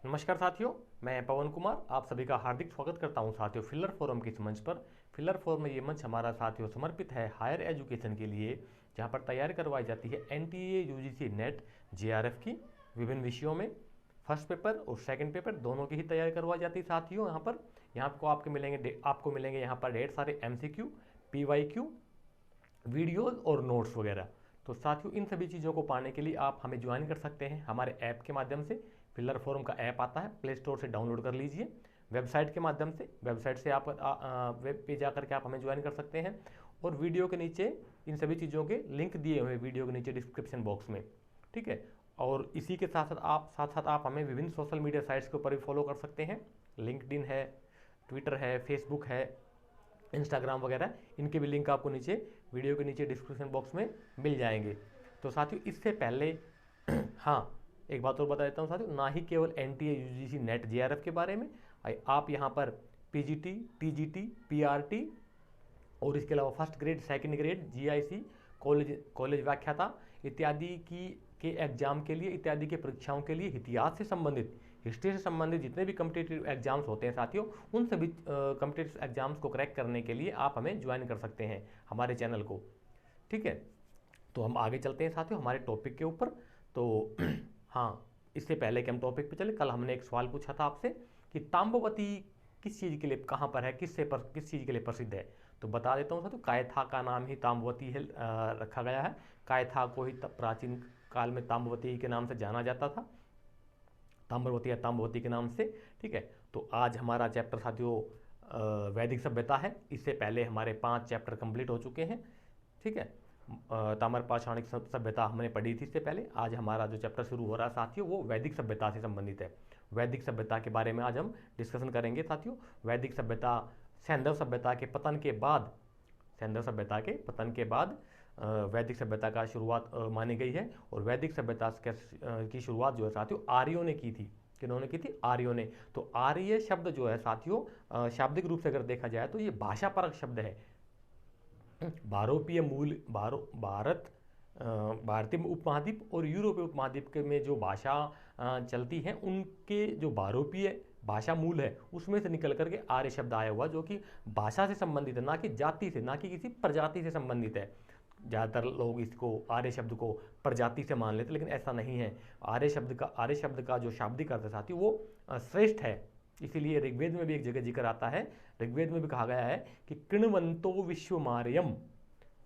नमस्कार साथियों, मैं पवन कुमार आप सभी का हार्दिक स्वागत करता हूं साथियों फिलर फोरम के इस मंच पर। फिलर फोरम में ये मंच हमारा साथियों समर्पित है हायर एजुकेशन के लिए, जहां पर तैयारी करवाई जाती है एनटीए यूजीसी नेट जेआरएफ की विभिन्न विषयों में। फर्स्ट पेपर और सेकंड पेपर दोनों की ही तैयारी करवाई जाती है साथियों। यहाँ को आपको मिलेंगे यहाँ पर ढेर सारे एमसीक्यू, पीवाईक्यू, वीडियोज़ और नोट्स वगैरह। तो साथियों इन सभी चीज़ों को पाने के लिए आप हमें ज्वाइन कर सकते हैं हमारे ऐप के माध्यम से। फिलर फोरम का ऐप आता है, प्ले स्टोर से डाउनलोड कर लीजिए। वेबसाइट के माध्यम से, वेबसाइट से आप वेब पे जा करके आप हमें ज्वाइन कर सकते हैं। और वीडियो के नीचे इन सभी चीज़ों के लिंक दिए हुए वीडियो के नीचे डिस्क्रिप्शन बॉक्स में, ठीक है। और इसी के साथ साथ आप हमें विभिन्न सोशल मीडिया साइट्स के ऊपर भी फॉलो कर सकते हैं। लिंक्डइन है, ट्विटर है, फेसबुक है, इंस्टाग्राम वगैरह, इनके भी लिंक आपको नीचे वीडियो के नीचे डिस्क्रिप्शन बॉक्स में मिल जाएंगे। तो साथियों इससे पहले हाँ, एक बात और बता देता हूँ साथियों, ना ही केवल एनटीए यूजीसी नेट जेआरएफ के बारे में, आप यहाँ पर पीजीटी, टीजीटी, पीआरटी और इसके अलावा first grade, second grade, GIC, college व्याख्याता इत्यादि के एग्जाम के लिए, इत्यादि के परीक्षाओं के लिए, इतिहास से संबंधित, हिस्ट्री से संबंधित जितने भी कम्पिटेटिव एग्जाम्स होते हैं साथियों, उन सभी कम्पिटेटिव एग्जाम्स को क्रैक करने के लिए आप हमें ज्वाइन कर सकते हैं हमारे चैनल को, ठीक है। तो हम आगे चलते हैं साथियों हमारे टॉपिक के ऊपर। तो हाँ, इससे पहले कि हम टॉपिक पे चले, कल हमने एक सवाल पूछा था आपसे कि ताम्रवती किस चीज़ के लिए, कहाँ पर है, किस चीज़ के लिए प्रसिद्ध है। तो बता देता हूँ साथियों, कायथा का नाम ही ताम्रवती है रखा गया है। कायथा को ही प्राचीन काल में ताम्रवती के नाम से जाना जाता था, ताम्रवती या ताम्रवती के नाम से, ठीक है। तो आज हमारा चैप्टर साथियों वैदिक सभ्यता है। इससे पहले हमारे 5 चैप्टर कंप्लीट हो चुके हैं, ठीक है। ताम्र पाषाणिक सभ्यता हमने पढ़ी थी इससे पहले। आज हमारा जो चैप्टर शुरू हो रहा है साथियों वो वैदिक सभ्यता से संबंधित है। वैदिक सभ्यता के बारे में आज हम डिस्कशन करेंगे साथियों। वैदिक सभ्यता सैंधव सभ्यता के पतन के बाद, सैंधव सभ्यता के पतन के बाद वैदिक सभ्यता का शुरुआत मानी गई है। और वैदिक सभ्यता की शुरुआत जो है साथियों आर्यों ने की थी। किन्होंने की थी? आर्यों ने। तो आर्य शब्द जो है साथियों शाब्दिक रूप से अगर देखा जाए तो ये भाषा परक शब्द है। भारतीय उपमहाद्वीप और यूरोपीय उपमहाद्वीप के में जो भाषा चलती हैं उनके जो भारोपीय भाषा मूल है उसमें से निकल करके आर्य शब्द आया हुआ, जो कि भाषा से संबंधित है, ना कि जाति से, ना कि किसी प्रजाति से संबंधित है। ज़्यादातर लोग इसको आर्य शब्द को प्रजाति से मान लेते, लेकिन ऐसा नहीं है। आर्य शब्द का जो शाब्दिक अर्थ है साथियों वो श्रेष्ठ है। इसीलिए ऋग्वेद में भी एक जगह जिक्र आता है, ऋग्वेद में भी कहा गया है कि कृणवंतो विश्वमार्यम,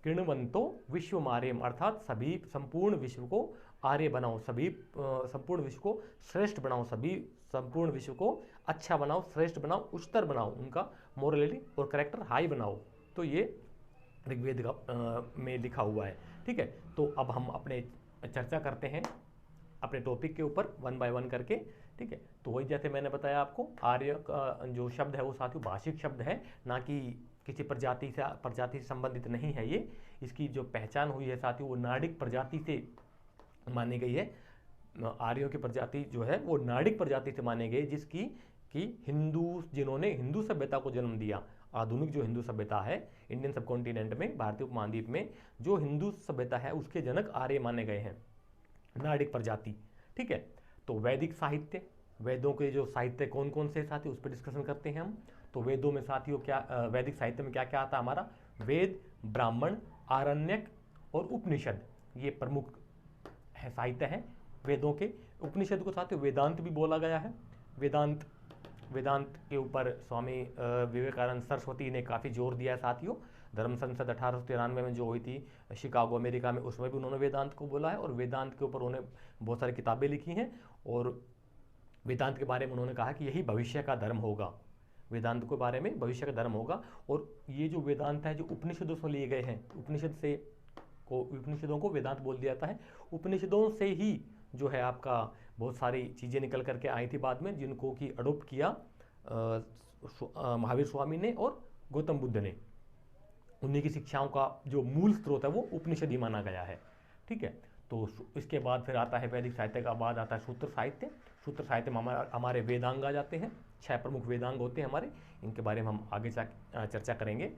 कृणवंतो विश्वमार्यम, अर्थात सभी संपूर्ण विश्व को आर्य बनाओ, सभी संपूर्ण विश्व को श्रेष्ठ बनाओ, सभी संपूर्ण विश्व को अच्छा बनाओ, श्रेष्ठ बनाओ, उच्चतर बनाओ, उनका मोरलिटी और करेक्टर हाई बनाओ। तो ये ऋग्वेद में लिखा हुआ है, ठीक है। तो अब हम अपने चर्चा करते हैं अपने टॉपिक के ऊपर वन बाय वन करके, ठीक है। तो वही जैसे मैंने बताया आपको, आर्य का जो शब्द है वो साथियों भाषिक शब्द है, ना कि किसी प्रजाति से संबंधित नहीं है ये। इसकी जो पहचान हुई है साथियों वो नाडिक प्रजाति से मानी गई है। आर्यों की प्रजाति जो है वो नाडिक प्रजाति से मानी गई, जिसकी कि जिन्होंने हिंदू सभ्यता को जन्म दिया। आधुनिक जो हिंदू सभ्यता है इंडियन सब कॉन्टिनेंट में, भारतीय उपमहाद्वीप में जो हिंदू सभ्यता है उसके जनक आर्य माने गए हैं, नाडिक प्रजाति, ठीक है। तो वैदिक साहित्य, वेदों के जो साहित्य कौन कौन से साथी उस पर डिस्कशन करते हैं हम। तो वेदों में साथियों क्या, वैदिक साहित्य में क्या क्या आता है हमारा? वेद, ब्राह्मण, आरण्यक और उपनिषद, ये प्रमुख है साहित्य है वेदों के। उपनिषद को साथियों वेदांत भी बोला गया है। वेदांत के ऊपर स्वामी विवेकानंद सरस्वती ने काफ़ी जोर दिया है साथियों। धर्म संसद 1893 में जो हुई थी शिकागो अमेरिका में, उसमें भी उन्होंने वेदांत को बोला है और वेदांत के ऊपर उन्होंने बहुत सारी किताबें लिखी हैं। और वेदांत के बारे में उन्होंने कहा कि यही भविष्य का धर्म होगा, वेदांत के बारे में भविष्य का धर्म होगा। और ये जो वेदांत है जो उपनिषदों से लिए गए हैं, उपनिषदों को वेदांत बोल दिया जाता है। उपनिषदों से ही जो है आपका बहुत सारी चीज़ें निकल करके आई थी बाद में, जिनको कि अडोप्ट किया महावीर स्वामी ने और गौतम बुद्ध ने। उन्हीं की शिक्षाओं का जो मूल स्रोत है वो उपनिषद ही माना गया है, ठीक है। तो इसके बाद फिर आता है वैदिक साहित्य का बाद आता है सूत्र साहित्य। सूत्र साहित्य में हमारे वेदांग आ जाते हैं। 6 प्रमुख वेदांग होते हैं हमारे, इनके बारे में हम आगे चर्चा करेंगे।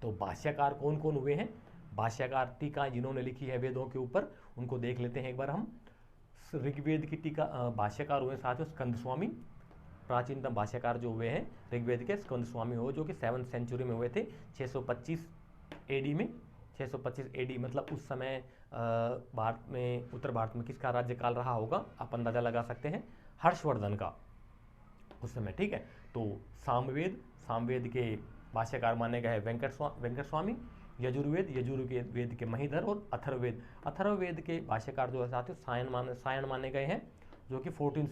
तो भाष्यकार कौन कौन हुए हैं? भाष्यकार टीका जिन्होंने लिखी है वेदों के ऊपर, उनको देख लेते हैं एक बार हम। ऋग्वेद की टीका भाष्यकार हुए साथियों स्कंद स्वामी। प्राचीनतम भाष्यकार जो हुए हैं ऋग्वेद के स्कंद स्वामी हो, जो कि 7th सेंचुरी में हुए थे 625 एडी में। 625 एडी मतलब उस समय भारत में, उत्तर भारत में किसका राज्यकाल रहा होगा, आप अंदाजा लगा सकते हैं, हर्षवर्धन का उस समय। ठीक है, तो सामवेद के भाष्यकार माने गए वेंकट स्वामी। यजुर्वेद के महीधर। और अथर्ववेद के भाष्यकार जो है साथियों सायण माने गए हैं, जो कि 14th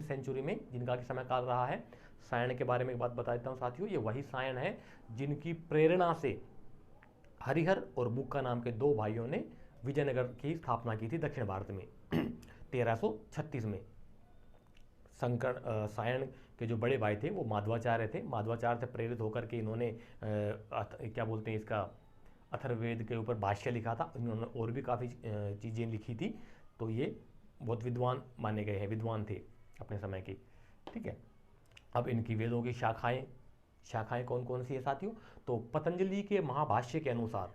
सेंचुरी में जिनका कि समय काल रहा है। सायण के बारे में एक बात बता देता हूँ साथियों, ये वही सायण है जिनकी प्रेरणा से हरिहर और बुक्का नाम के 2 भाइयों ने विजयनगर की स्थापना की थी दक्षिण भारत में 1336 में। सायण के जो बड़े भाई थे वो माधवाचार्य थे। माधवाचार्य से प्रेरित होकर के इन्होंने क्या बोलते हैं इसका, अथर्ववेद के ऊपर भाष्य लिखा था। इन्होंने और भी काफ़ी चीज़ें लिखी थी, तो ये बहुत विद्वान माने गए हैं, विद्वान थे अपने समय के। ठीक है, अब इनकी वेदों की शाखाएं कौन कौन सी है साथियों, तो पतंजलि के महाभाष्य के अनुसार,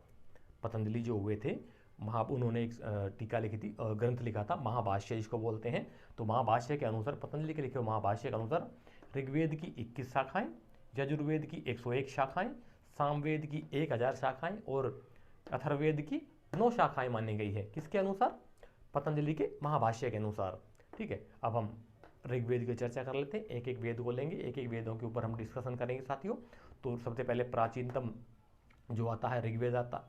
पतंजलि जो हुए थे उन्होंने एक टीका लिखी थी, ग्रंथ लिखा था महाभाष्य जिसको बोलते हैं। तो महाभाष्य के अनुसार, पतंजलि के लिखे महाभाष्य के अनुसार ऋग्वेद की 21 शाखाएं, यजुर्वेद की 101 शाखाएं, सामवेद की 1000 शाखाएं और अथर्ववेद की 9 शाखाएं मानी गई है। किसके अनुसार, पतंजलि के महाभाष्य के अनुसार। ठीक है, अब हम ऋग्वेद की चर्चा कर लेते हैं, एक एक वेद को लेंगे, एक एक वेदों के ऊपर हम डिस्कशन करेंगे साथियों। तो सबसे पहले प्राचीनतम जो आता है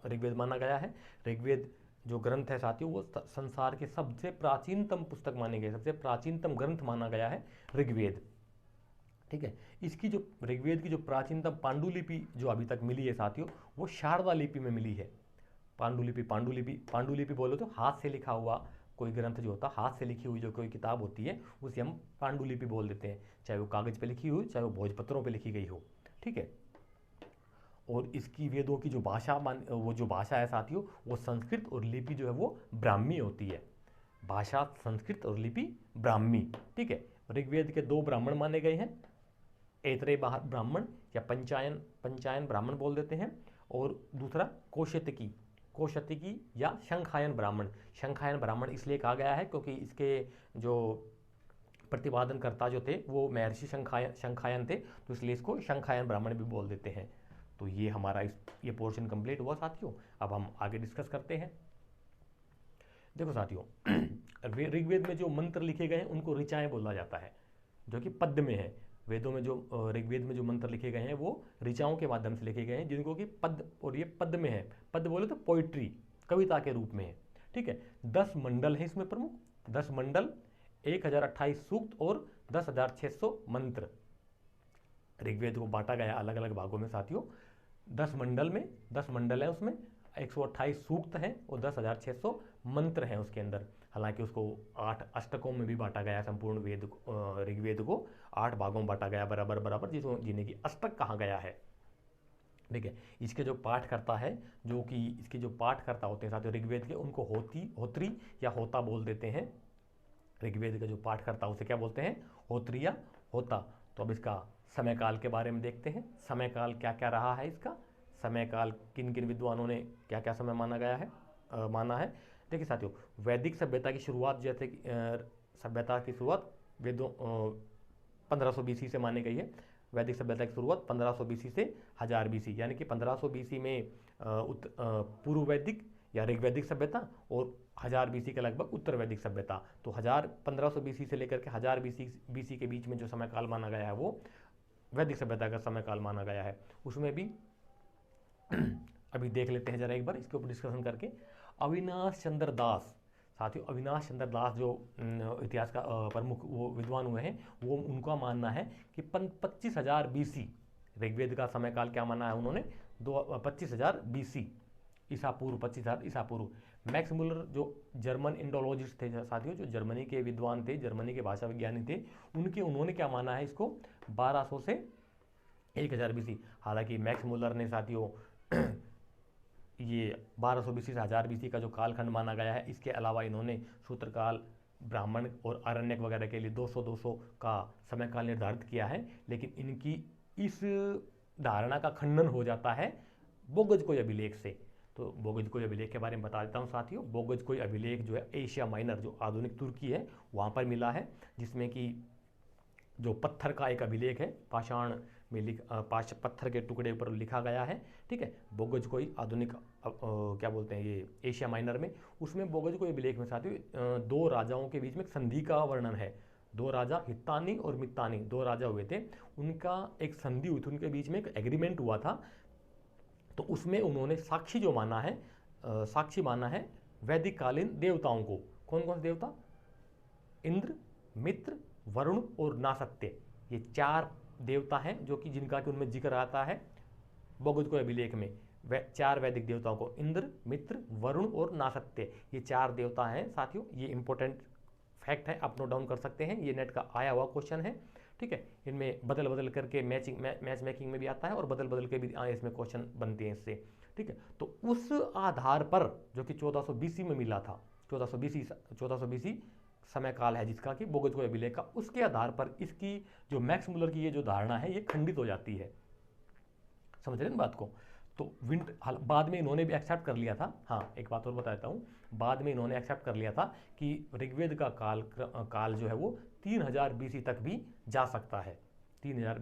ऋग्वेद माना गया है। ऋग्वेद जो ग्रंथ है साथियों वो संसार के सबसे प्राचीनतम पुस्तक माने गए, सबसे प्राचीनतम ग्रंथ माना गया है ऋग्वेद। ठीक है, इसकी जो ऋग्वेद की जो प्राचीनतम पांडुलिपि जो अभी तक मिली है साथियों, वो शारदा लिपि में मिली है। पांडुलिपि बोलो तो हाथ से लिखा हुआ कोई ग्रंथ जो होता है, हाथ से लिखी हुई जो कोई किताब होती है उसे हम पांडुलिपि बोल देते हैं, चाहे वो कागज पे लिखी हुई, चाहे वो भोजपत्रों पे लिखी गई हो। ठीक है, और इसकी वेदों की जो भाषा है साथियों वो संस्कृत और लिपि जो है वो ब्राह्मी होती है। भाषा संस्कृत और लिपि ब्राह्मी। ठीक है, ऋग्वेद के 2 ब्राह्मण माने गए हैं, ऐतरेय ब्राह्मण या पंचायन ब्राह्मण बोल देते हैं, और दूसरा कौशतिकी या शंखायन ब्राह्मण इसलिए कहा गया है क्योंकि इसके जो प्रतिपादनकर्ता जो थे वो महर्षि शंखायन थे, तो इसलिए इसको शंखायन ब्राह्मण भी बोल देते हैं। तो ये हमारा ये पोर्शन कंप्लीट हुआ साथियों। अब हम आगे डिस्कस करते हैं। देखो साथियों, ऋग्वेद में जो मंत्र लिखे गए हैं उनको ऋचाएं बोला जाता है, जो कि पद्य में है। वेदों में जो ऋग्वेद में जो मंत्र लिखे गए हैं वो ऋचाओं के माध्यम से लिखे गए हैं, जिनको कि पद्य, और ये पद्य में है। पद्य बोले तो पोइट्री, कविता के रूप में है। ठीक है, 10 मंडल है इसमें प्रमुख, 10 मंडल, 1028 सूक्त और 10,600 मंत्र। ऋग्वेद को बांटा गया अलग अलग भागों में साथियों। 10 मंडल है, उसमें 128 सूक्त हैं और 10,600 मंत्र हैं उसके अंदर। हालांकि उसको 8 अष्टकों में भी बांटा गया, संपूर्ण ऋग्वेद को 8 भागों में बांटा गया बराबर, जिन्हें की अष्टक कहा गया है। ठीक है, इसके जो पाठकर्ता है, जो कि इसके जो पाठकर्ता होते हैं साथियों ऋग्वेद के, उनको होत्री या होता बोल देते हैं। ऋग्वेद का जो पाठकर्ता उसे क्या बोलते हैं, होत्री या होता। तो अब इसका समय काल के बारे में देखते हैं। समय काल क्या क्या रहा है इसका, समय काल किन किन विद्वानों ने क्या क्या समय माना है। देखिए साथियों, वैदिक सभ्यता की शुरुआत, जैसे सभ्यता की शुरुआत वेदों 1500 BC से मानी गई है। वैदिक सभ्यता की शुरुआत 1500 BC से 1000 BC, यानी कि 1500 BC में पूर्व वैदिक या ऋग्वैदिक सभ्यता और 1000 BC के लगभग उत्तर वैदिक सभ्यता। तो 1500 BC से लेकर के 1000 BC के बीच में जो समय काल माना गया है वो वैदिक सभ्यता का समय काल माना गया है। उसमें भी अभी देख लेते हैं जरा एक बार इसके ऊपर डिस्कशन करके। अविनाश चंद्र दास, साथियों अविनाश चंद्र दास जो इतिहास का प्रमुख वो विद्वान हुए हैं, वो उनका मानना है कि 25,000 BC, ऋग्वेद का समय काल क्या माना है उन्होंने, 25,000 BC, ईसा पूर्व, 25,000 ईसा पूर्व। मैक्स मुलर जो जर्मन इंडोलॉजिस्ट थे साथियों, जो जर्मनी के विद्वान थे, जर्मनी के भाषा विज्ञानी थे, उन्होंने क्या माना है इसको 1200 से 1000 BC। हालांकि मैक्स मुलर ने साथियों ये 1200 BC से 1000 BC का जो कालखंड माना गया है, इसके अलावा इन्होंने सूत्रकाल, ब्राह्मण और आरण्यक वगैरह के लिए 200 का समय काल निर्धारित किया है। लेकिन इनकी इस धारणा का खंडन हो जाता है बोगज कोई अभिलेख से। तो तो बोगोजकोई अभिलेख के बारे में बता देता हूँ साथियों। बोगोजकोई अभिलेख जो है एशिया माइनर, जो आधुनिक तुर्की है, वहाँ पर मिला है, जिसमें कि जो पत्थर का एक अभिलेख है, पाषाण में पत्थर के टुकड़े पर लिखा गया है। ठीक है, बोगोजकोई आधुनिक क्या बोलते हैं ये एशिया माइनर में, उसमें बोगोजकोई अभिलेख में साथियों 2 राजाओं के बीच में एक संधि का वर्णन है। 2 राजा हित्तानी और मित्तानी 2 राजा हुए थे, उनका एक संधि हुई थी, उनके बीच में एक एग्रीमेंट हुआ था। तो उसमें उन्होंने साक्षी जो माना है, साक्षी माना है वैदिक कालीन देवताओं को। कौन कौन से देवता? इंद्र, मित्र, वरुण और नासत्य। ये 4 देवता हैं जो कि जिनका कि उनमें जिक्र आता है बोगोजकोई अभिलेख में। 4 वैदिक देवताओं को, इंद्र, मित्र, वरुण और नासत्य, ये 4 देवता हैं साथियों। ये इंपॉर्टेंट फैक्ट है, आप नोट डाउन कर सकते हैं, ये नेट का आया हुआ क्वेश्चन है। ठीक है, इनमें बदल बदल करके मैच मेकिंग में भी आता है और बदल बदल के भी इसमें क्वेश्चन बनते हैं इससे। ठीक है, तो उस आधार पर जो कि 1400 BC में मिला था, 1400 BC समय काल है जिसका कि बोगोजकोई अभिलेख का, उसके आधार पर इसकी जो मैक्स मुलर की ये जो धारणा है ये खंडित हो जाती है। समझ रहे हैं बात को? तो बाद में इन्होंने भी एक्सेप्ट कर लिया था। हाँ, एक बात और बता देता हूँ, बाद में इन्होंने एक्सेप्ट कर लिया था कि ऋग्वेद का काल जो है वो 3000 BC तक भी जा सकता है, 3000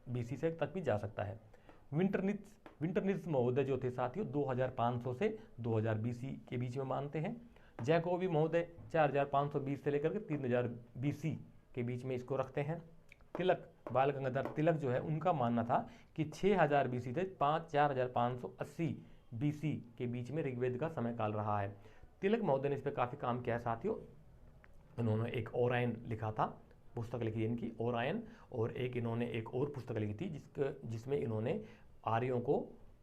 BC से तक भी जा सकता है। विंटरनित्ज महोदय जो थे साथियों 2500 से 2000 BC के बीच में मानते हैं। जैकोबी महोदय 4520 से लेकर के 3000 BC के बीच में इसको रखते हैं। तिलक, बाल गंगाधर तिलक जो है, उनका मानना था कि 6000 BC से 4580 BC के बीच में ऋग्वेद का समय काल रहा है। तिलक महोदय ने इस पर काफ़ी काम किया है साथियों। इन्होंने एक ओरायन लिखा था, पुस्तक लिखी है इनकी ओरायन, और इन्होंने एक और पुस्तक लिखी थी जिसमें इन्होंने आर्यों को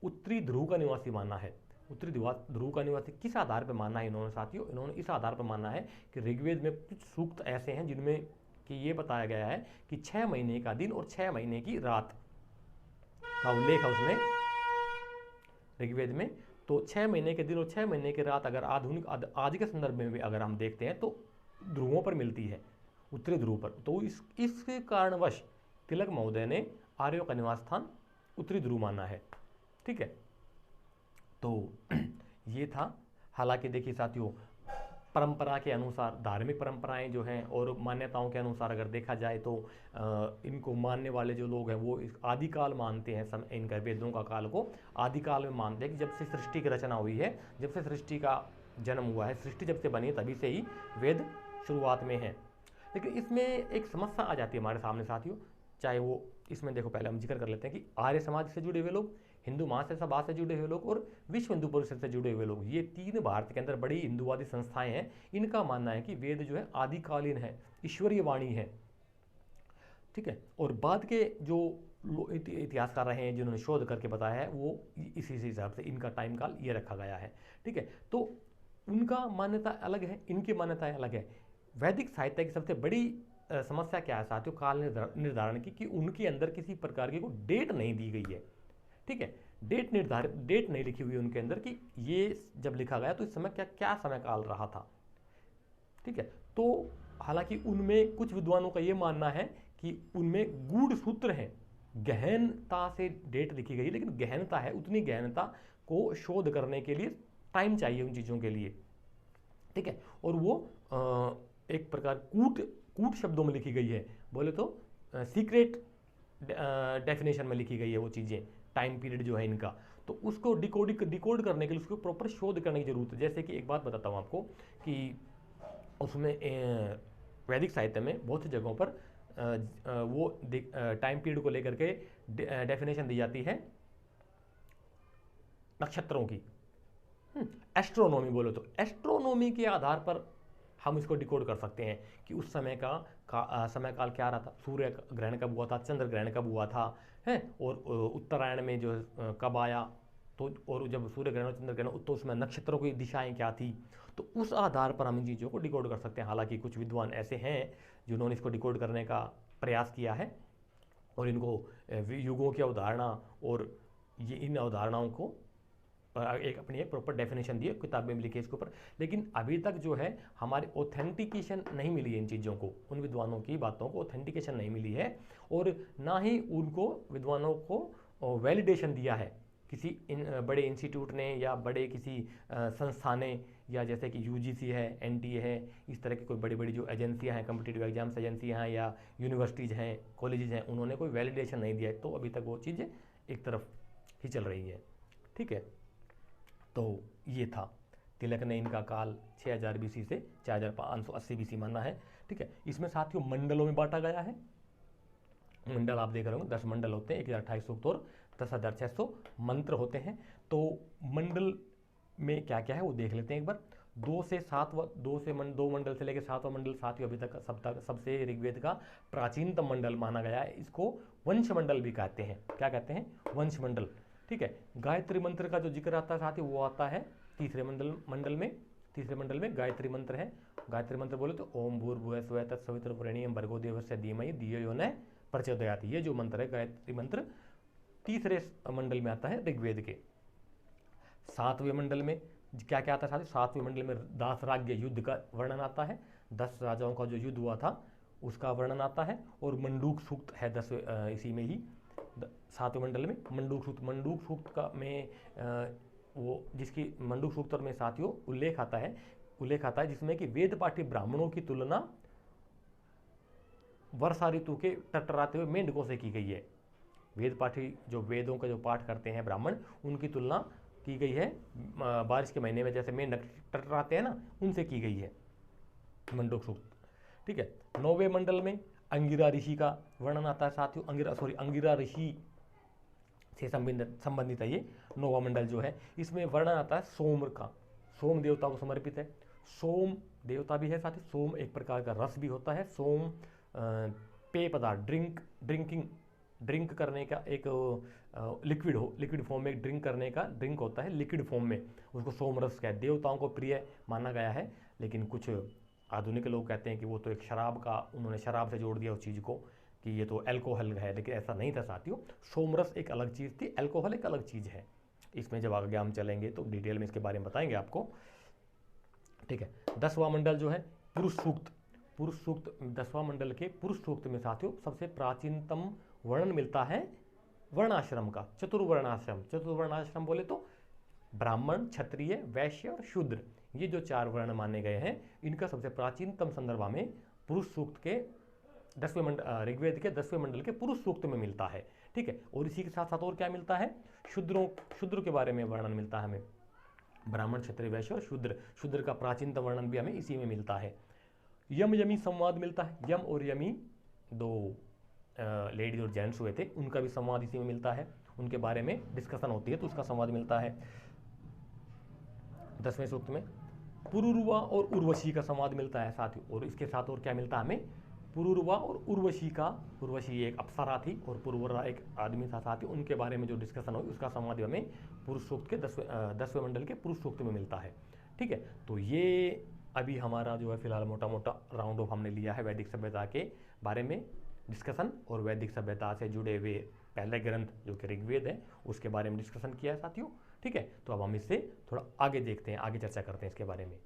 उत्तरी ध्रुव का निवासी माना है। उत्तरी ध्रुव का निवासी किस आधार पर माना है इन्होंने साथियों? इन्होंने इस आधार पर माना है कि ऋग्वेद में कुछ सूक्त ऐसे हैं जिनमें कि ये बताया गया है कि 6 महीने का दिन और 6 महीने की रात का उल्लेख है उसमें ऋग्वेद में। तो 6 महीने के दिन और 6 महीने की रात अगर आधुनिक आज के संदर्भ में भी अगर हम देखते हैं तो ध्रुवों पर मिलती है, उत्तरी ध्रुव पर। तो इस कारणवश तिलक महोदय ने आर्यों का निवास स्थान उत्तरी ध्रुव माना है। ठीक है, तो ये था। हालांकि देखिए साथियों, परंपरा के अनुसार, धार्मिक परंपराएं जो हैं और मान्यताओं के अनुसार अगर देखा जाए तो इनको मानने वाले जो लोग हैं वो आदिकाल मानते हैं। इनका वेदों का काल को आदिकाल में मानते हैं कि जब से सृष्टि की रचना हुई है, जब से सृष्टि का जन्म हुआ है, सृष्टि जब से बनी तभी से ही वेद शुरुआत में है। लेकिन इसमें एक समस्या आ जाती है हमारे सामने साथियों, चाहे वो इसमें देखो, पहले हम जिक्र कर लेते हैं कि आर्य समाज से जुड़े हुए लोग, हिंदू महासभा सभा से जुड़े हुए लोग और विश्व हिंदू परिषद से जुड़े हुए लोग, ये 3 भारत के अंदर बड़ी हिंदुवादी संस्थाएं हैं। इनका मानना है कि वेद जो है आदिकालीन है, ईश्वरीय वाणी है। ठीक है, और बाद के जो इतिहासकार रहे हैं जिन्होंने शोध करके बताया है वो इसी हिसाब से इनका टाइम काल ये रखा गया है। ठीक है, तो उनका मान्यता अलग है, इनकी मान्यताएं अलग है। वैदिक साहित्य की सबसे बड़ी समस्या क्या है साथियों काल निर्धारण की, कि उनके अंदर किसी प्रकार की कोई डेट नहीं दी गई है। ठीक है, डेट नहीं लिखी हुई उनके अंदर कि ये जब लिखा गया तो इस समय क्या समय काल रहा था। ठीक है, तो हालांकि उनमें कुछ विद्वानों का ये मानना है कि उनमें गूढ़ सूत्र हैं, गहनता से डेट लिखी गई, लेकिन गहनता है, उतनी गहनता को शोध करने के लिए टाइम चाहिए उन चीज़ों के लिए। ठीक है, और वो एक प्रकार कूट शब्दों में लिखी गई है, बोले तो सीक्रेट डेफिनेशन में लिखी गई है वो चीज़ें, टाइम पीरियड जो है इनका। तो उसको डिकोड करने के लिए उसको प्रॉपर शोध करने की जरूरत है। जैसे कि एक बात बताता हूँ आपको कि उसमें वैदिक साहित्य में बहुत सी जगहों पर वो टाइम पीरियड को लेकर के डेफिनेशन दी जाती है नक्षत्रों की। एस्ट्रोनॉमी बोलो तो एस्ट्रोनॉमी के आधार पर हम इसको डिकोड कर सकते हैं कि उस समय का समय काल क्या रहा था, सूर्य ग्रहण कब हुआ था, चंद्र ग्रहण कब हुआ था, है, और उत्तरायण में जो कब आया, तो और जब सूर्य ग्रहण और चंद्र ग्रहण तो उसमें नक्षत्रों की दिशाएं क्या थी, तो उस आधार पर हम इन चीज़ों को डिकोड कर सकते हैं। हालांकि कुछ विद्वान ऐसे हैं जिन्होंने इसको डिकोड करने का प्रयास किया है और इनको युगों की अवधारणा और ये इन अवधारणाओं को अपनी एक प्रॉपर डेफिनेशन दी है, किताबें लिखी है इसके ऊपर। लेकिन अभी तक जो है हमारी ऑथेंटिकेशन नहीं मिली है इन चीज़ों को, उन विद्वानों की बातों को ऑथेंटिकेशन नहीं मिली है, और ना ही उनको विद्वानों को वैलिडेशन दिया है बड़े इंस्टीट्यूट ने या बड़े किसी संस्था ने, या जैसे कि यूजीसी है, एनटीए है, इस तरह की कोई बड़ी बड़ी जो एजेंसियां हैं, कॉम्पिटिटिव एग्जाम्स एजेंसियां हैं या यूनिवर्सिटीज़ हैं, कॉलेजेज हैं, उन्होंने कोई वैलिडेशन नहीं दिया है, तो अभी तक वो चीज़ एक तरफ ही चल रही है। ठीक है, तो ये था तिलक ने इनका काल 6000 BC से 4580 BC माना है। ठीक है, इसमें साथियों मंडलों में बांटा गया है। मंडल आप देख रहे होंगे 10 मंडल होते हैं, 1028 सूक्त और 10,600 मंत्र होते हैं। तो मंडल में क्या क्या है वो देख लेते हैं एक बार। 2 मंडल से लेकर 7वां मंडल साथियों अभी तक सबसे ऋग्वेद का प्राचीनतम मंडल माना गया है। इसको वंश मंडल भी कहते हैं। क्या कहते हैं? वंश मंडल। ठीक है, गायत्री मंत्र का जो जिक्र आता है साथियों वो आता है तीसरे मंडल में गायत्री मंत्र है। गायत्री मंत्र बोले तो ओम भूर्भुवः स्वः तत्सवितुर्वरेण्यं भर्गो देवस्य धीमहि धियो यो न प्रचोदयात्। ये जो मंत्र है गायत्री मंत्र तीसरे मंडल में आता है ऋग्वेद के। 7वें मंडल में क्या क्या आता है साथियों? 7वें मंडल में दासराज्य युद्ध का वर्णन आता है। 10 राजाओं का जो युद्ध हुआ था उसका वर्णन आता है। और मंडूक सूक्त है 10वें इसी में ही 7वें मंडल में मंडूक सूक्त का में वो जिसकी मंडूक सूक्त में साथियों उल्लेख आता है जिसमें कि वेद पाठी ब्राह्मणों की तुलना वर्षा ऋतु के टटराते हुए मेंढकों से की गई है। वेद पाठी जो वेदों का जो पाठ करते हैं ब्राह्मण, उनकी तुलना की गई है बारिश के महीने में जैसे मेंढक टटराते हैं ना, उनसे की गई है मंडूक सूक्त। ठीक है, 9वें मंडल में अंगिरा ऋषि का वर्णन आता है साथियों। अंगिरा ऋषि से संबंधित है ये 9वां मंडल जो है। इसमें वर्णन आता है सोम का। सोम देवता को समर्पित है। सोम देवता भी है साथियों। सोम एक प्रकार का रस भी होता है। सोम पेय पदार्थ, ड्रिंक करने का एक लिक्विड फॉर्म में ड्रिंक करने का ड्रिंक होता है लिक्विड फॉर्म में, उसको सोम रस कहते हैं। देवताओं को प्रिय माना गया है, लेकिन कुछ आधुनिक लोग कहते हैं कि वो तो एक उन्होंने शराब से जोड़ दिया उस चीज़ को कि ये तो अल्कोहल है, लेकिन ऐसा नहीं था साथियों। सोमरस एक अलग चीज़ थी, अल्कोहल एक अलग चीज़ है। इसमें जब आगे हम चलेंगे तो डिटेल में इसके बारे में बताएंगे आपको। ठीक है, 10वां मंडल जो है पुरुष सूक्त। 10वां मंडल के पुरुष सूक्त में साथियों सबसे प्राचीनतम वर्णन मिलता है वर्णाश्रम का। चतुर्वर्णाश्रम बोले तो ब्राह्मण, क्षत्रिय, वैश्य और शूद्र, ये जो 4 वर्ण माने गए हैं, इनका सबसे प्राचीनतम संदर्भ में पुरुष सूक्त के 10वें मंडल ऋग्वेद के 10वें मंडल के पुरुष सूक्त में मिलता है। ठीक है, और इसी के साथ साथ और क्या मिलता है? शूद्र के बारे में वर्णन मिलता है हमें। ब्राह्मण, क्षत्रिय, वैश्य और शूद्र का प्राचीनतम वर्णन भी हमें इसी में मिलता है। यमी संवाद मिलता है। यम और यमी 2 लेडीज और जेंट्स हुए थे, उनका भी संवाद इसी में मिलता है। उनके बारे में डिस्कशन होती है तो उसका संवाद मिलता है 10वें सूक्त में। पुरुरुवा और उर्वशी का संवाद मिलता है साथियों। और इसके साथ और क्या मिलता है हमें? पुरुरुवा और उर्वशी एक अप्सरा थी और पुरुरुवा एक आदमी था साथियों। उनके बारे में जो डिस्कशन हुई उसका संवाद हमें पुरुष सूक्त के 10वें मंडल के पुरुष सूक्त में मिलता है। ठीक है, तो ये अभी हमारा जो है फिलहाल मोटा मोटा राउंड ऑफ हमने लिया है वैदिक सभ्यता के बारे में डिस्कशन, और वैदिक सभ्यता से जुड़े हुए पहले ग्रंथ जो कि ऋग्वेद है उसके बारे में डिस्कशन किया है साथियों। ठीक है, तो अब हम इससे थोड़ा आगे देखते हैं, आगे चर्चा करते हैं इसके बारे में।